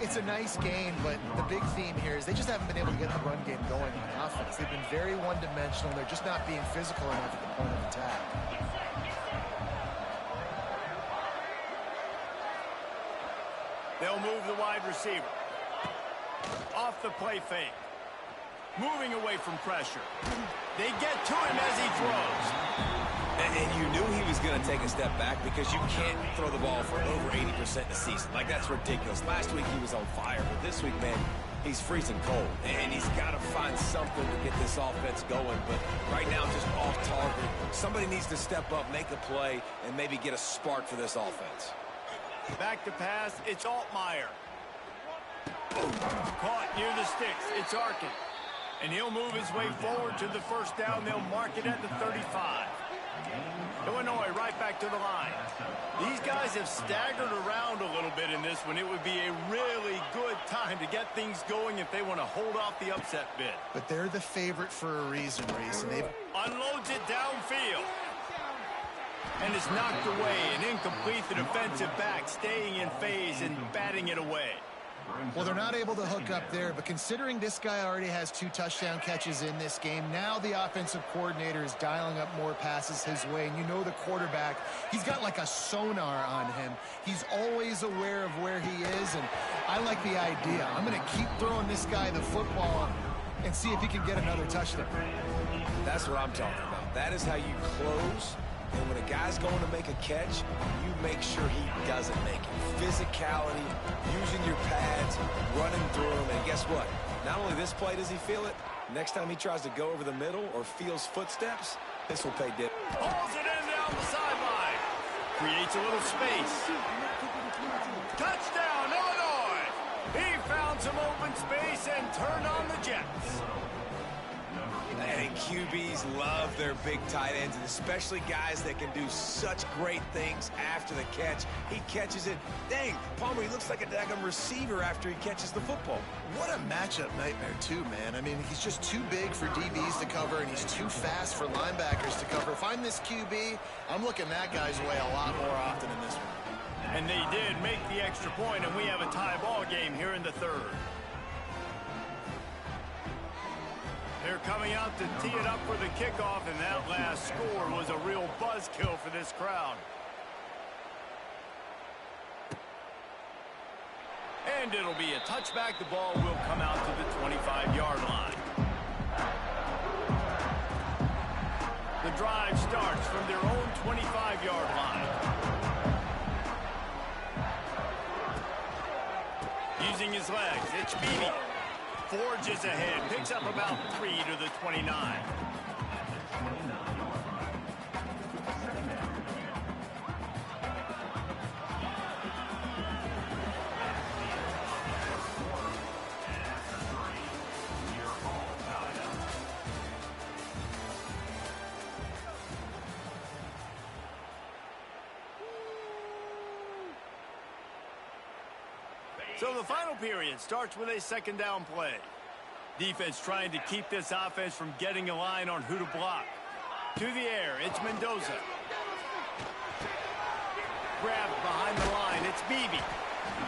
It's a nice game, but the big theme here is they just haven't been able to get the run game going on offense. They've been very one-dimensional. They're just not being physical enough at the point of attack. They'll move the wide receiver. Off the play fake. Moving away from pressure. They get to him as he throws. And you knew he was going to take a step back because you can't throw the ball for over 80% in a season. Like, that's ridiculous. Last week he was on fire, but this week, man, he's freezing cold. And he's got to find something to get this offense going. But right now, just off target. Somebody needs to step up, make a play, and maybe get a spark for this offense. Back to pass, it's Altmaier. Caught near the sticks, it's Arkin. And he'll move his way forward to the first down. They'll mark it at the 35. Illinois right back to the line. These guys have staggered around a little bit in this one. It would be a really good time to get things going if they want to hold off the upset bid. But they're the favorite for a reason, Reese. And they've... Unloads it downfield. And it's knocked away and incomplete. The defensive back staying in phase and batting it away. Well, they're not able to hook up there, but considering this guy already has 2 touchdown catches in this game, now the offensive coordinator is dialing up more passes his way. And you know the quarterback, he's got like a sonar on him. He's always aware of where he is, and I like the idea. I'm going to keep throwing this guy the football and see if he can get another touchdown. That's what I'm talking about. That is how you close. And when a guy's going to make a catch, you make sure he doesn't make it. Physicality, using your pads, running through them. And guess what? Not only this play does he feel it, next time he tries to go over the middle or feels footsteps, this will pay dividends. Pulls it in down the sideline. Creates a little space. Touchdown, Illinois! He found some open space and turned on the Jets. And QBs love their big tight ends, and especially guys that can do such great things after the catch. He catches it. Dang, Palmer, he looks like a daggum receiver after he catches the football. What a matchup nightmare, too, man. I mean, he's just too big for DBs to cover, and he's too fast for linebackers to cover. If I'm this QB, I'm looking that guy's way a lot more often in this one. And they did make the extra point, and we have a tie ball game here in the third. They're coming out to tee it up for the kickoff, and that last score was a real buzzkill for this crowd. And it'll be a touchback. The ball will come out to the 25-yard line. The drive starts from their own 25-yard line. Using his legs, it's Beebe. Forges ahead, picks up about 3 to the 29. So the final period starts with a second down play. Defense trying to keep this offense from getting a line on who to block. To the air, it's Mendoza. Grabbed behind the line, it's Beebe.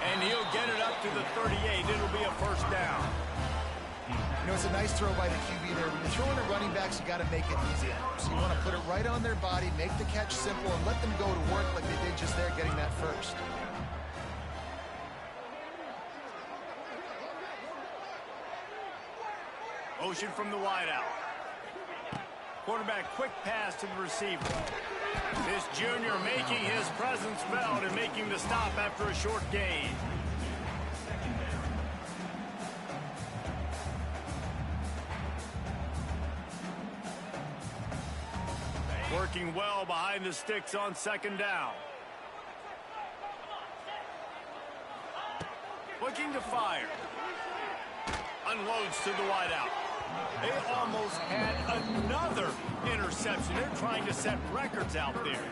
And he'll get it up to the 38. It'll be a first down. You know, it's a nice throw by the QB there. When you're throwing to running backs, you got to make it easy. So you want to put it right on their body, make the catch simple, and let them go to work like they did just there, getting that first. Motion from the wideout. Quarterback quick pass to the receiver. This junior making his presence felt and making the stop after a short gain. Working well behind the sticks on second down. Looking to fire. Unloads to the wideout. They almost had another interception. They're trying to set records out there.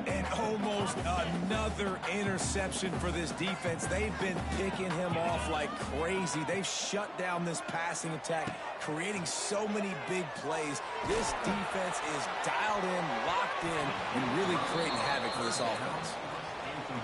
And almost another interception for this defense. They've been picking him off like crazy. They've shut down this passing attack, creating so many big plays. This defense is dialed in, locked in, and really creating havoc for this offense.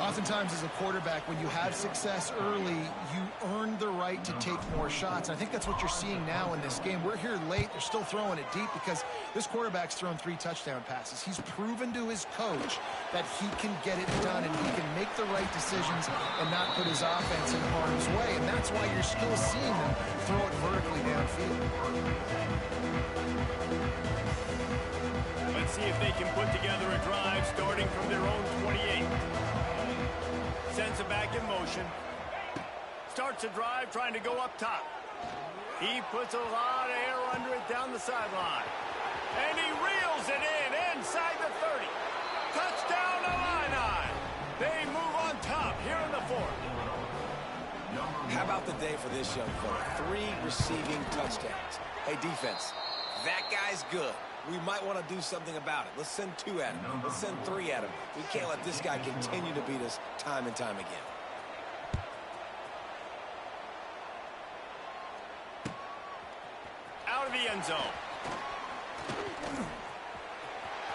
Oftentimes as a quarterback, when you have success early, you earn the right to take more shots. And I think that's what you're seeing now in this game. We're here late. They're still throwing it deep because this quarterback's thrown 3 touchdown passes. He's proven to his coach that he can get it done and he can make the right decisions and not put his offense in harm's way. And that's why you're still seeing them throw it vertically downfield. Let's see if they can put together a drive starting from their own 28. Sends it back in motion. Starts a drive trying to go up top. He puts a lot of air under it down the sideline. And he reels it in inside the 30. Touchdown Illini. They move on top here in the 4th. How about the day for this young fella? 3 receiving touchdowns. Hey, defense, that guy's good. We might want to do something about it. Let's send 2 at him. Let's send 3 at him. We can't let this guy continue to beat us time and time again. Out of the end zone.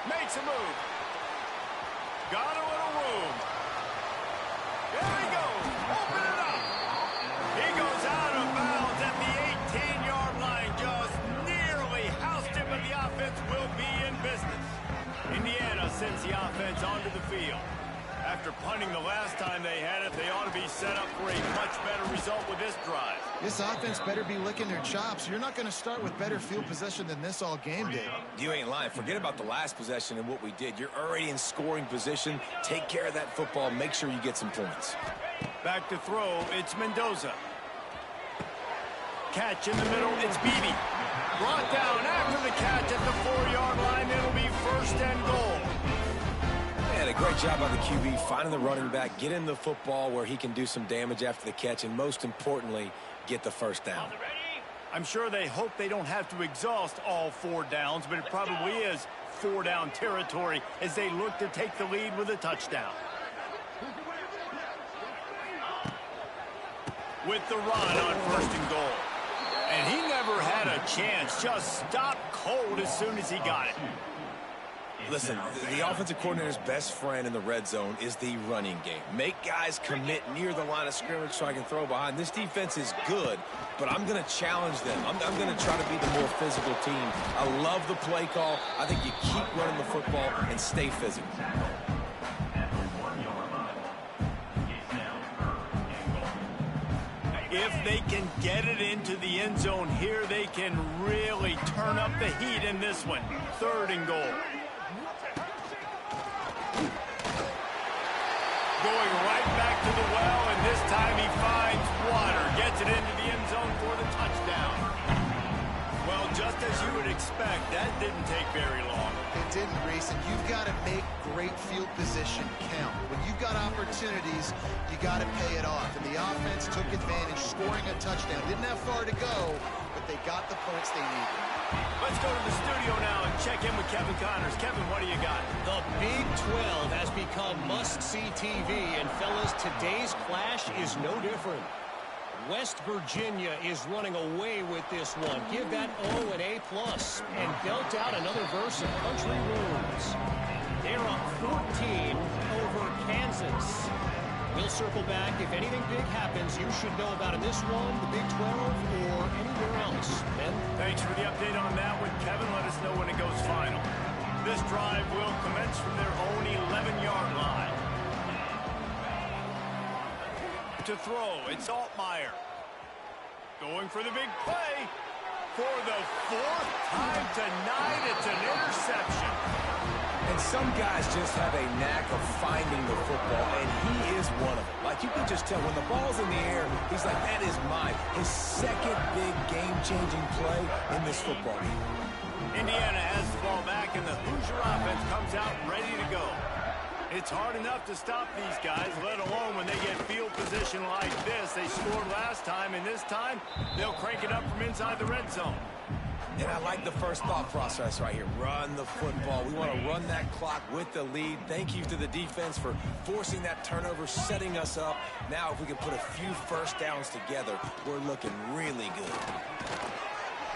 Makes a move. Got a little room. There he goes. Open it up. He goes out of bounds at the 18-yard line. Just nearly housed him, but the offense will be in business. Indiana sends the offense onto the field. After punting the last time they had it, they ought to be set up for a much better result with this drive. This offense better be licking their chops. You're not going to start with better field possession than this all game did. You ain't lying. Forget about the last possession and what we did. You're already in scoring position. Take care of that football. Make sure you get some points. Back to throw, it's Mendoza. Catch in the middle, it's Beebe. Brought down after the catch at the 4-yard line. It'll be first and goal. Man, a great job by the QB finding the running back, getting the football where he can do some damage after the catch, and most importantly, get the first down. I'm sure they hope they don't have to exhaust all 4 downs, but it probably is 4-down territory as they look to take the lead with a touchdown. With the run on first and goal. And he never had a chance, just stopped cold as soon as he got it. Listen, the offensive coordinator's best friend in the red zone is the running game. Make guys commit near the line of scrimmage so I can throw behind. This defense is good, but I'm going to challenge them. I'm going to try to be the more physical team. I love the play call. I think you keep running the football and stay physical. If they can get it into the end zone here, they can really turn up the heat in this one. 3rd and goal. Going right back to the well, and this time he finds water. Gets it into the end zone for the touchdown. Well, just as you would expect, that didn't take very long. It didn't, Reese, and you've got to make great field position count. When you've got opportunities, you got to pay it off. And the offense took advantage, scoring a touchdown. Didn't have far to go, but they got the points they needed. Let's go to the studio now and check in with Kevin Connors. Kevin, what do you got? The Big 12 has become must-see TV, and fellas, today's clash is no different. West Virginia is running away with this one. Give that O an A+, and belt out another verse of country roads. They're up 14 over Kansas. We'll circle back. If anything big happens, you should know about in this one, the Big 12, or anywhere else. Ben? Thanks for the update on that one, Kevin. Let us know when it goes final. This drive will commence from their own 11-yard line. To throw, it's Altmaier. Going for the big play. For the fourth time tonight, it's an interception. And some guys just have a knack of finding the football, and he is one of them. Like, you can just tell when the ball's in the air, he's like, that is mine. His second big game-changing play in this football game. Indiana has the ball back, and the Hoosier offense comes out ready to go. It's hard enough to stop these guys, let alone when they get field position like this. They scored last time, and this time, they'll crank it up from inside the red zone. And I like the first thought process right here. Run the football. We want to run that clock with the lead. Thank you to the defense for forcing that turnover, setting us up. Now, if we can put a few first downs together, we're looking really good.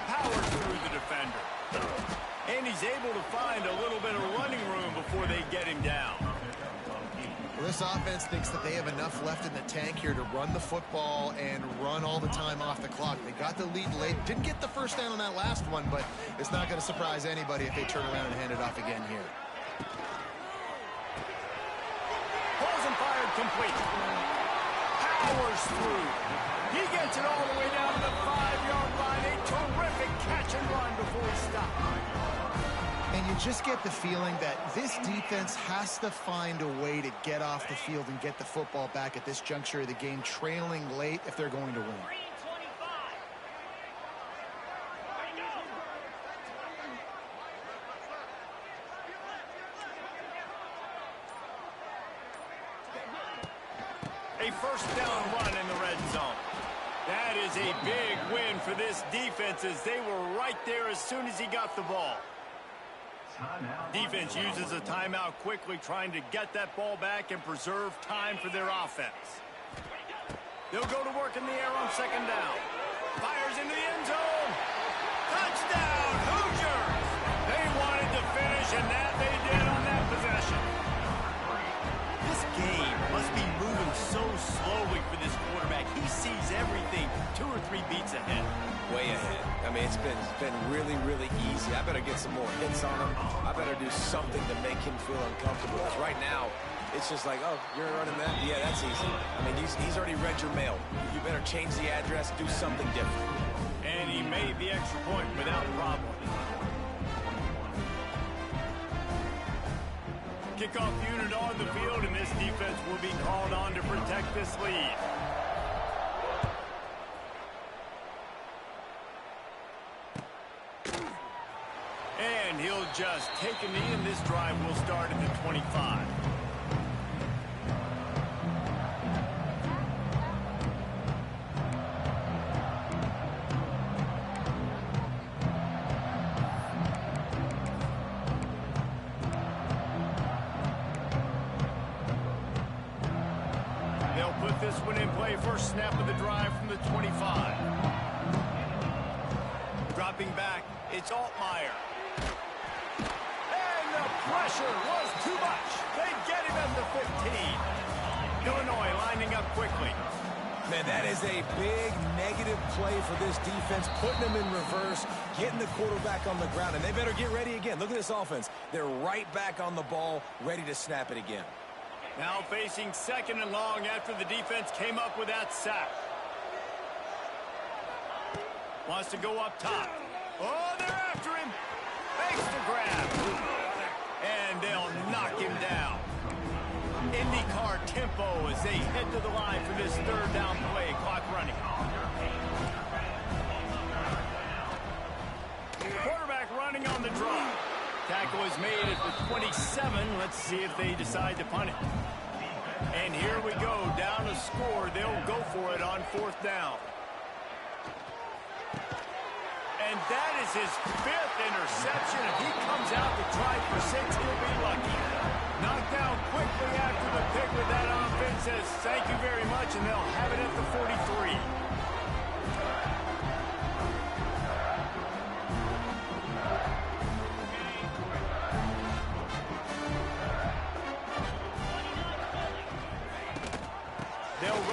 Power through the defender. And he's able to find a little bit of running room before they get him down. Well, this offense thinks that they have enough left in the tank here to run the football and run all the time off the clock. They got the lead late. Didn't get the first down on that last one, but it's not going to surprise anybody if they turn around and hand it off again here. Pulls and fired complete. Powers through. He gets it all the way down to the 5-yard line. A terrific catch and run before he stops. And you just get the feeling that this defense has to find a way to get off the field and get the football back at this juncture of the game, trailing late if they're going to win. A first down run in the red zone. That is a big win for this defense as they were right there as soon as he got the ball. Defense uses a timeout quickly, trying to get that ball back and preserve time for their offense. They'll go to work in the air on second down. Fires into the end zone. Touchdown, Hoosiers! They wanted to finish, and that they did on that possession. This game must be moving so slowly for this quarterback. He sees everything 2 or 3 beats ahead. Way ahead. I mean, it's been really, really easy. I better get some more hits on him. I better do something to make him feel uncomfortable. Because right now, it's just like, oh, you're running that? Yeah, that's easy. I mean, he's already read your mail. You better change the address, do something different. And he made the extra point without problem. Kickoff unit on the field, and this defense will be called on to protect this lead. And he'll just take a knee, and this drive will start at the 25. They'll put this one in play. First snap of the drive from the 25. Dropping back, it's Altmaier. Pressure was too much. They get him at the 15. Illinois lining up quickly. Man, that is a big negative play for this defense, putting them in reverse, getting the quarterback on the ground, and they better get ready again. Look at this offense. They're right back on the ball, ready to snap it again. Now facing second and long after the defense came up with that sack. Wants to go up top. Oh, they're after him. Makes the grab. And they'll knock him down. IndyCar tempo as they head to the line for this third down play. Clock running. Quarterback running on the draw. Tackle is made at the 27. Let's see if they decide to punt it. And here we go. Down a score. They'll go for it on fourth down. And that is his 5th interception. If he comes out to try for 6, he'll be lucky. Knocked down quickly after the pick with that offense says thank you very much, and they'll have it at the 43.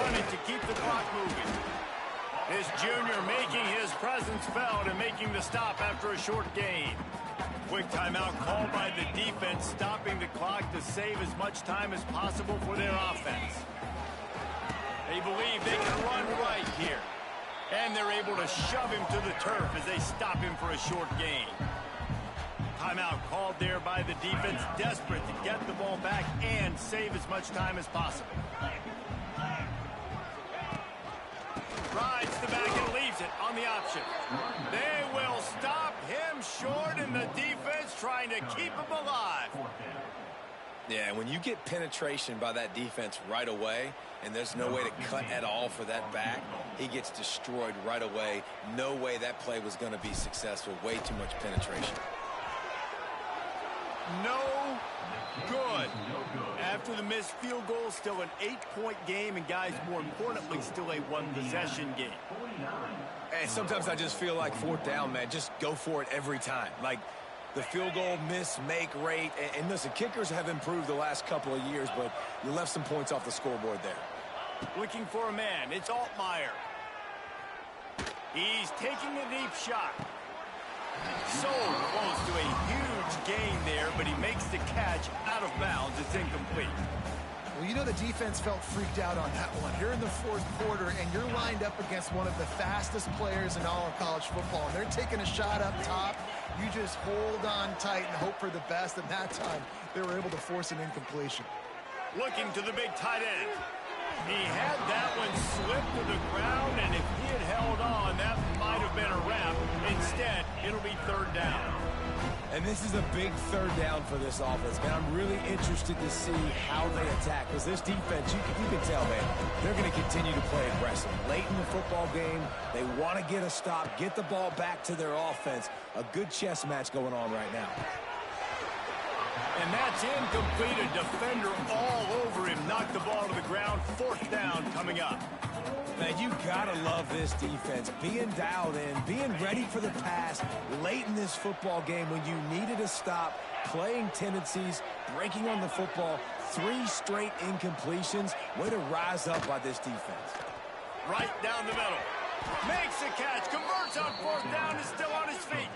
run it to keep the clock moving. This junior making his presence felt and making the stop after a short gain. Quick timeout called by the defense, stopping the clock to save as much time as possible for their offense. They believe they can run right here. And they're able to shove him to the turf as they stop him for a short gain. Timeout called there by the defense, desperate to get the ball back and save as much time as possible. Rides the back and leaves it on the option. They will stop him short, and the defense trying to keep him alive. Yeah, when you get penetration by that defense right away, and there's no way to cut at all for that back, he gets destroyed right away. No way that play was going to be successful. Way too much penetration. No good. After the missed field goal, still an 8-point game, and guys, more importantly, still a one-possession game. And sometimes I just feel like fourth down, man, just go for it every time. Like the field goal miss-make rate. And listen, kickers have improved the last couple of years, but you left some points off the scoreboard there. Looking for a man. It's Altmaier. He's taking a deep shot. So close to a huge gain there, but he makes the catch out of bounds. It's incomplete. Well, you know the defense felt freaked out on that one. You're in the fourth quarter, and you're lined up against one of the fastest players in all of college football, and they're taking a shot up top. You just hold on tight and hope for the best, and that time they were able to force an incompletion. Looking to the big tight end. He had that one slip to the ground, and if he had held on, that might have been a wrap. Instead, it'll be third down. And this is a big third down for this offense, man. I'm really interested to see how they attack. Because this defense, you can tell, man, they're going to continue to play aggressive. Late in the football game, they want to get a stop, get the ball back to their offense. A good chess match going on right now. And that's incomplete. A defender all over him. Knocked the ball to the ground. Fourth down coming up. Man, you gotta love this defense. Being dialed in, being ready for the pass late in this football game when you needed a stop, playing tendencies, breaking on the football, 3 straight incompletions. Way to rise up by this defense. Right down the middle. Makes the catch. Converts on fourth down. Is still on his feet.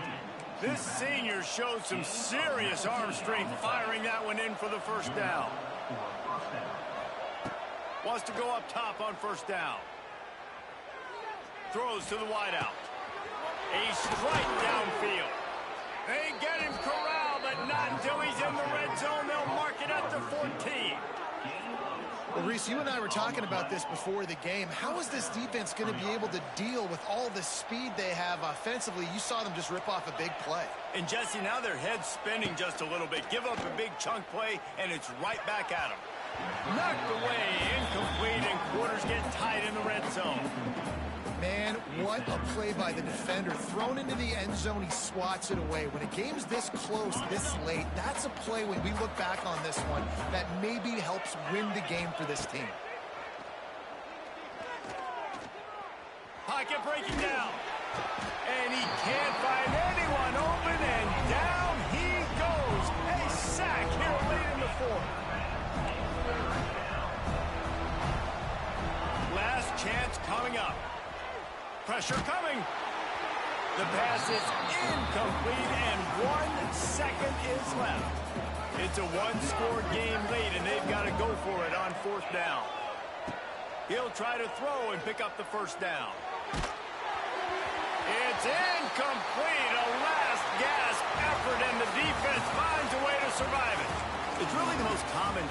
This senior showed some serious arm strength firing that one in for the first down. Wants to go up top on first down. Throws to the wideout. A strike downfield. They get him corralled, but not until he's in the red zone. They'll mark it at the 14. Well, Reese, you and I were talking about this before the game. How is this defense going to be able to deal with all the speed they have offensively? You saw them just rip off a big play. And, Jesse, now their head's spinning just a little bit. Give up a big chunk play, and it's right back at them. Knocked away, incomplete, and quarters get tight in the red zone. Man, what a play by the defender. Thrown into the end zone, he swats it away. When a game's this close, this late, that's a play when we look back on this one that maybe helps win the game for this team. Pocket breaking down. And he can't find anyone open, and down he goes. A sack here late in the fourth. Last chance coming up. Pressure coming. The pass is incomplete, and 1 second is left. It's a one-score game late, and they've got to go for it on fourth down. He'll try to throw and pick up the first down. It's incomplete. A last gasp effort, and the defense finds a way to survive it. It's really the most common